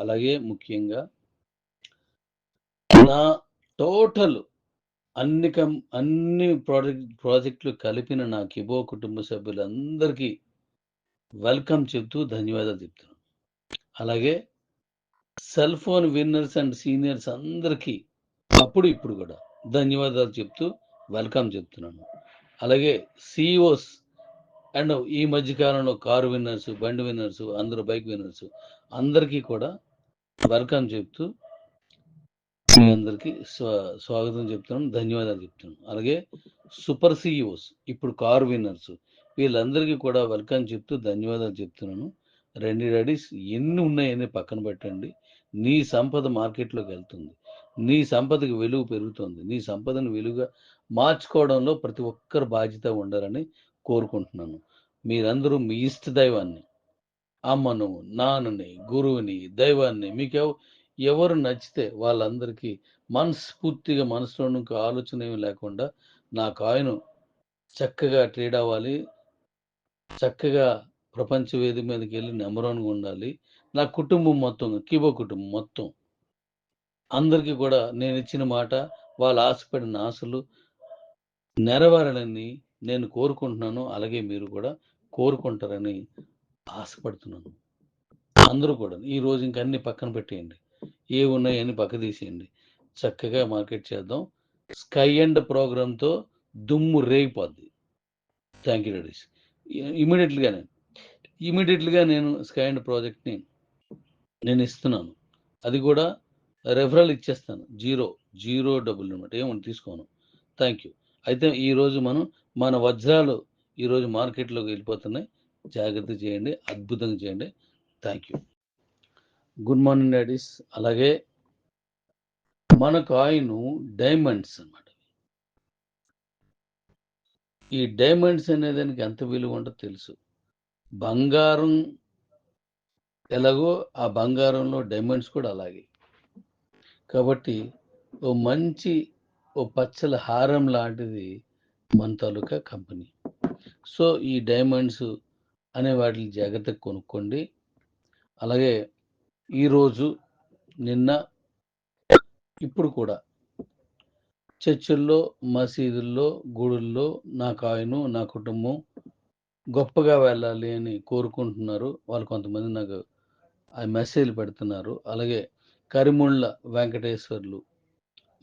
అలాగే ముఖ్యంగా నా టోటల్ అన్ని ప్రాజెక్టులు కలిపిన నా కిబో కుటుంబ సభ్యులందరికీ వెల్కమ్ చెప్తూ ధన్యవాదాలు చెప్తున్నాను. అలాగే cell phone winners and seniors అందరికీ అప్పుడు ఇప్పుడు కూడా ధన్యవాదాలు చెప్తూ వెల్కమ్ చెప్తున్నాను. అలాగే సిఇఓస్ అండ్ ఈ మధ్యకాలంలో కారు విన్నర్స్, బండి విన్నర్స్, అందరూ బైక్ విన్నర్స్ అందరికీ కూడా వెల్కమ్ చెప్తూ మీ అందరికీ స్వాగతం చెప్తున్నాను, ధన్యవాదాలు చెప్తున్నాను. అలాగే సూపర్ సిఇఓస్, ఇప్పుడు కారు విన్నర్స్, వీళ్ళందరికీ కూడా వెల్కమ్ చెప్తూ ధన్యవాదాలు చెప్తున్నాను. రండి డాడీస్, ఎన్ని ఉన్నాయని పక్కన పెట్టండి. నీ సంపద మార్కెట్లోకి వెళ్తుంది, నీ సంపదకి విలువ పెరుగుతుంది. నీ సంపదను విలువగా మార్చుకోవడంలో ప్రతి ఒక్కరి బాధ్యత ఉండాలని కోరుకుంటున్నాను. మీరందరూ మీ ఇష్ట దైవాన్ని, అమ్మను, నాన్నని, గురువుని, దైవాన్ని మీకు ఎవరు నచ్చితే వాళ్ళందరికీ మనస్ఫూర్తిగా మనసులో నుంచి ఆలోచన ఏమి లేకుండా నా కాయిన్ చక్కగా ట్రేడ్ అవ్వాలి, చక్కగా ప్రపంచ వేదిక మీదకి వెళ్ళి నెంబర్ వన్గా ఉండాలి. నా కుటుంబం మొత్తం, కిబో కుటుంబం మొత్తం అందరికీ కూడా నేను ఇచ్చిన మాట, వాళ్ళు ఆశపడిన ఆశలు నెరవేరాలని నేను కోరుకుంటున్నాను. అలాగే మీరు కూడా కోరుకుంటారని ఆశపడుతున్నాను. అందరూ కూడా ఈరోజు ఇంక అన్ని పక్కన పెట్టేయండి, ఏ ఉన్నాయని పక్క తీసేయండి, చక్కగా మార్కెట్ చేద్దాం. స్కై అండ్ ప్రోగ్రామ్తో దుమ్ము రేగిపోద్ది. Thank you daddies. ఇమీడియట్లీగా నేను స్కై అండ్ ప్రాజెక్ట్ని నేను ఇస్తున్నాను. అది కూడా రెఫరల్ ఇచ్చేస్తాను. జీరో డబ్బులు అనమాట, ఏమని తీసుకోను. Thank you. అయితే ఈరోజు మన వజ్రాలు ఈరోజు మార్కెట్లోకి వెళ్ళిపోతున్నాయి. జాగ్రత్త చేయండి, అద్భుతంగా చేయండి. Thank you. Good morning daddy's. అలాగే మన కాయిన్ డైమండ్స్ అన్నమాట. ఈ డైమండ్స్ అనే దానికి ఎంత విలువ ఉంటుందో తెలుసు. బంగారం ఎలాగో ఆ బంగారంలో డైమండ్స్ కూడా అలాగే. కాబట్టి ఓ పచ్చల హారం లాంటిది మన తాలూకా కంపెనీ. సో ఈ డైమండ్స్ అనే వాటిని జాగ్రత్తగా కొనుక్కోండి. అలాగే ఈరోజు, నిన్న, ఇప్పుడు కూడా చర్చిల్లో, మసీదుల్లో, గుడుల్లో నా కాయిన్, నా కుటుంబం గొప్పగా వెళ్ళాలి అని కోరుకుంటున్నారు. వాళ్ళు కొంతమంది నాకు ఆ మెసేజ్లు పెడుతున్నారు. అలాగే కరిముళ్ళ వెంకటేశ్వర్లు,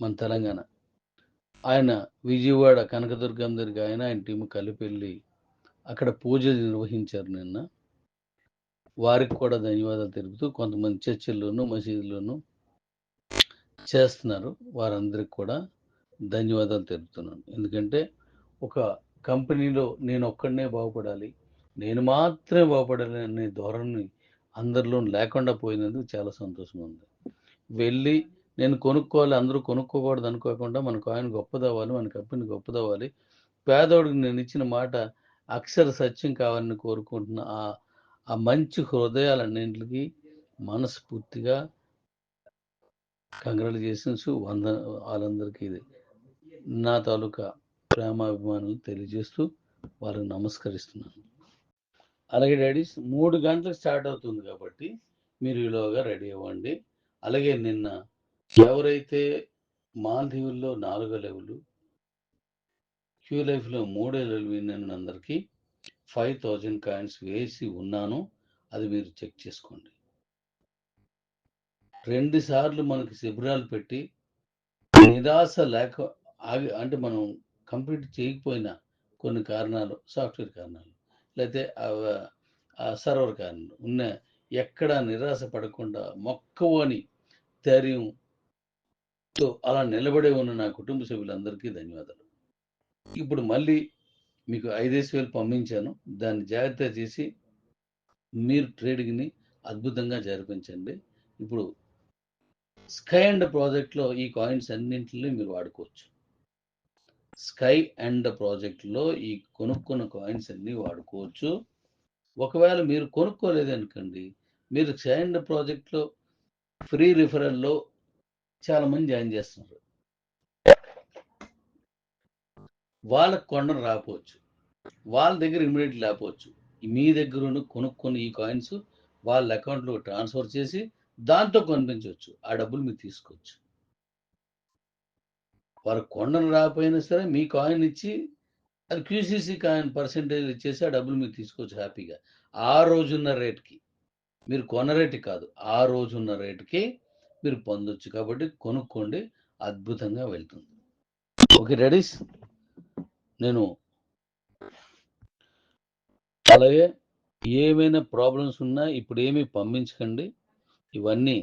మన తెలంగాణ, ఆయన విజయవాడ కనకదుర్గం దగ్గరికి ఆయన టీము కలిపి వెళ్ళి అక్కడ పూజలు నిర్వహించారు నిన్న. వారికి కూడా ధన్యవాదాలు తెలుపుతూ కొంతమంది చర్చిల్లోనూ, మసీదుల్లోనూ చేస్తున్నారు. వారందరికి కూడా ధన్యవాదాలు తెలుపుతున్నాను. ఎందుకంటే ఒక కంపెనీలో నేను ఒక్కడనే బాగుపడాలి, నేను మాత్రమే బాగుపడాలి అనే ధోరణి అందరిలో లేకుండా పోయినందుకు చాలా సంతోషంగా ఉంది. వెళ్ళి నేను కొనుక్కోవాలి, అందరూ కొనుక్కోకూడదు అనుకోకుండా మన కాయిన్ గొప్పదవ్వాలి, మన కంపెనీ గొప్పదవ్వాలి, పేదోడికి నేను ఇచ్చిన మాట అక్షర సత్యం కావాలని కోరుకుంటున్న ఆ మంచి హృదయాలన్నింటికి మనస్ఫూర్తిగా కంగ్రాచులేషన్స్. వాళ్ళందరికీ నా తాలూకా ప్రేమాభిమానులు తెలియజేస్తూ వాళ్ళకి నమస్కరిస్తున్నాను. అలాగే డాడీస్, 3 గంటలకు స్టార్ట్ అవుతుంది కాబట్టి మీరు ఈలోగా రెడీ అవ్వండి. అలాగే నిన్న ఎవరైతే మాల్దీవుల్లో 4 లెవెల్, క్యూ లైఫ్లో 3 లెవెల్ విన్న అందరికీ 5000 కాయిన్స్ వేసి ఉన్నాను. అది మీరు చెక్ చేసుకోండి. 2 సార్లు మనకి శిబిరాలు పెట్టి నిరాశ లేక అంటే మనం కంప్లీట్ చేయకపోయినా కొన్ని కారణాలు, సాఫ్ట్వేర్ కారణాలు, లేకపోతే సర్వర్ కారణాలు ఉన్న, ఎక్కడా నిరాశ పడకుండా మొక్కవని ధైర్యంతో అలా నిలబడే ఉన్న నా కుటుంబ సభ్యులందరికీ ధన్యవాదాలు. ఇప్పుడు మళ్ళీ మీకు 5,000 పంపించాను. దాన్ని జాగ్రత్త చేసి మీరు ట్రేడింగ్ని అద్భుతంగా జరిపించండి. ఇప్పుడు స్కై అండ్ ప్రాజెక్ట్లో ఈ కాయిన్స్ అన్నింటినీ మీరు వాడుకోవచ్చు. స్కై అండ్ ప్రాజెక్ట్లో ఈ కొనుక్కున్న కాయిన్స్ అన్ని వాడుకోవచ్చు. ఒకవేళ మీరు కొనుక్కోలేదనుకోండి, మీరు స్కై అండ్ ప్రాజెక్ట్లో ఫ్రీ రిఫరల్లో చాలా మంది జాయిన్ చేస్తున్నారు. వాళ్ళకు కొనడం రాకపోవచ్చు, వాళ్ళ దగ్గర ఇమీడియట్ లేకపోవచ్చు. మీ దగ్గర కొనుక్కున్న ఈ కాయిన్స్ వాళ్ళ అకౌంట్లో ట్రాన్స్ఫర్ చేసి దాంతో కొనిపించవచ్చు. ఆ డబ్బులు మీరు తీసుకోవచ్చు. వారు కొండను రాకపోయినా సరే మీ కాయిన్ ఇచ్చి అది క్యూసీసీ కాయిన్ పర్సెంటేజ్ ఇచ్చేసి ఆ డబ్బులు మీరు తీసుకోవచ్చు హ్యాపీగా. ఆ రోజున్న రేట్‌కి. మీరు కొన్న రేటు కాదు. ఆ రోజున్న రేటుకి మీరు పొందొచ్చు. కాబట్టి కొనుక్కోండి. అద్భుతంగా వెళ్తుంది. Okay Redis? నేను అలాగే ఏమైనా ప్రాబ్లమ్స్ ఉన్నా ఇప్పుడేమీ పంపించకండి. ఇవన్నీ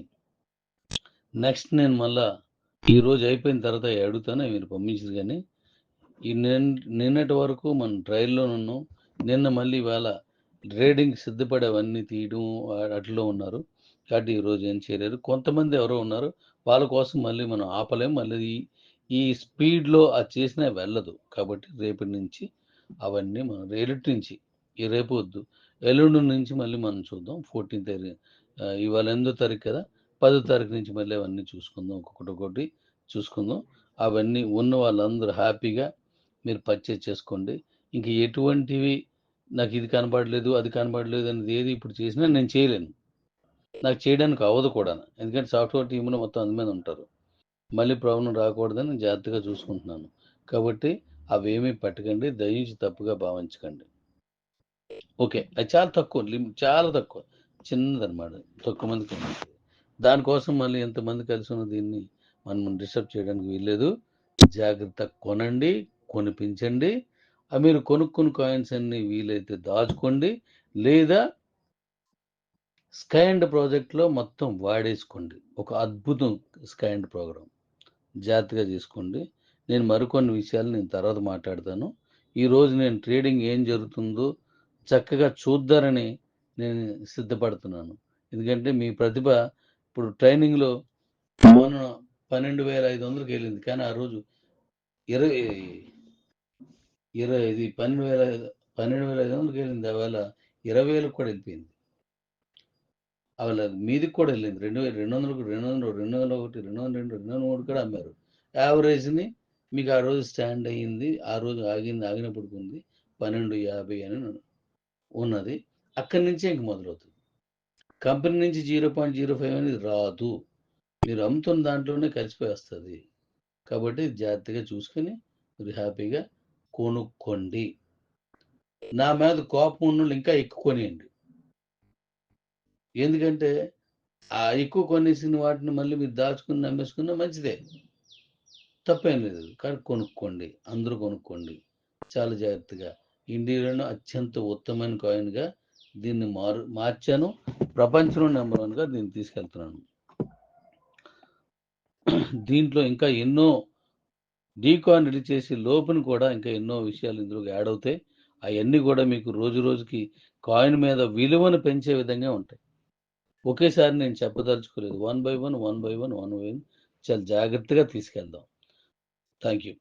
నెక్స్ట్ నేను మళ్ళా ఈరోజు అయిపోయిన తర్వాత అడుగుతాను. మీరు పంపించరు గానీ, ఈ నిన్నటి వరకు మనం ట్రయల్‌లో ఉన్నాం. నిన్న మళ్ళీ ఇవాళ రీడింగ్‌కి సిద్ధపడి అవన్నీ తీయడం అట్లలో ఉన్నారు. కాబట్టి ఈరోజు ఏం చేయలేరు. కొంతమంది ఎవరో ఉన్నారు. వాళ్ళ కోసం మళ్ళీ మనం ఆపలేం. మళ్ళీ ఈ స్పీడ్‌లో అది చేసినా వెళ్ళదు. కాబట్టి రేపటి నుంచి అవన్నీ మనం ఎల్లుండి నుంచి ఈ రేపు వద్దు. ఎల్లుండి నుంచి మళ్ళీ మనం చూద్దాం. 14థ్ ఇవాళ 8థ్ తారీఖు కదా! 10థ్ తారీఖు నుంచి మళ్ళీ అవన్నీ చూసుకుందాం. ఒక్కొక్కటి చూసుకుందాం. అవన్నీ ఉన్న వాళ్ళందరూ హ్యాపీగా మీరు పర్చేజ్ చేసుకోండి. ఇంక ఎటువంటివి నాకు ఇది కనపడలేదు, అది కనపడలేదు అనేది ఏది ఇప్పుడు చేసినా నేను చేయలేను. నాకు చేయడానికి అవ్వదు కూడాను. ఎందుకంటే సాఫ్ట్‌వేర్ టీమ్‌లో మొత్తం అంతమంది ఉంటారు. మళ్ళీ ప్రాబ్లమ్ రాకూడదని జాగ్రత్తగా చూసుకుంటున్నాను. కాబట్టి అవేమీ పెట్టకండి. దయించి తప్పుగా భావించకండి. ఓకే. అది చాలా తక్కువ. చాలా తక్కువ. చిన్నదనమాట. తక్కువ మందికి ఉంటుంది. దానికోసం మళ్ళీ ఎంతమంది కలిసి ఉన్న దీన్ని మనం డిస్టర్బ్ చేయడానికి వీల్లేదు. జాగ్రత్త కొనండి, కొనిపించండి. మీరు కొనుక్కున్న కాయిన్స్ అన్నీ వీలైతే దాచుకోండి. లేదా స్కై అండ్ ప్రాజెక్ట్‌లో మొత్తం వాడేసుకోండి. ఒక అద్భుతం స్కై అండ్ ప్రోగ్రామ్. జాగ్రత్తగా చేసుకోండి. నేను మరికొన్ని విషయాలు నేను తర్వాత మాట్లాడతాను. ఈరోజు నేను ట్రేడింగ్ ఏం జరుగుతుందో చక్కగా చూద్దారని నేను సిద్ధపడుతున్నాను. ఎందుకంటే మీ ప్రతిభ ఇప్పుడు ట్రైనింగ్‌లో మొన్న 12,500కి వెళ్ళింది. కానీ ఆ రోజు 20 ఇది 12,500కి వెళ్ళింది. ఆవేళ 20,000కి కూడా వెళ్ళిపోయింది. ఆవేళ మీదికి కూడా వెళ్ళింది. 2,200కు 200, 201, 202, 203 కూడా అమ్మారు. యావరేజ్‌ని మీకు ఆ రోజు స్టాండ్ అయ్యింది. ఆ రోజు ఆగినప్పటికి ఉంది. 12.50 అని ఉన్నది. అక్కడి నుంచే ఇంక మొదలవుతుంది. కంపెనీ నుంచి 0.05 అనేది రాదు. మీరు అమ్ముతున్న దాంట్లోనే కలిసిపోయి వస్తది. కాబట్టి జాగ్రత్తగా చూసుకొని మీరు హ్యాపీగా కొనుక్కోండి. నా మీద కోపం ఉన్నోళ్ళు ఇంకా ఎక్కువ కొనేయండి. ఎందుకంటే ఎక్కువ కొనేసిన వాటిని మళ్ళీ మీరు దాచుకుని అమ్మేసుకున్నా మంచిదే. తప్పేం లేదు. కానీ కొనుక్కోండి. అందరూ కొనుక్కోండి. చాలా జాగ్రత్తగా. ఇండియాలోనే అత్యంత ఉత్తమమైన కాయిన్‌గా దీన్ని మార్చాను. ప్రపంచంలో నంబర్ 1గా దీన్ని తీసుకెళ్తున్నాను. దీంట్లో ఇంకా ఎన్నో డీకాయిన్ రిలీజ్ చేసే లోపున కూడా ఇంకా ఎన్నో విషయాలు ఇందులోకి యాడ్ అవుతాయి. అయన్నీ కూడా మీకు రోజు రోజుకి కాయిన్ మీద విలువను పెంచే విధంగా ఉంటాయి. ఒకేసారి నేను చెప్పదలుచుకోలేదు. వన్ బై వన్ చాలా జాగ్రత్తగా తీసుకెళ్దాం. Thank you.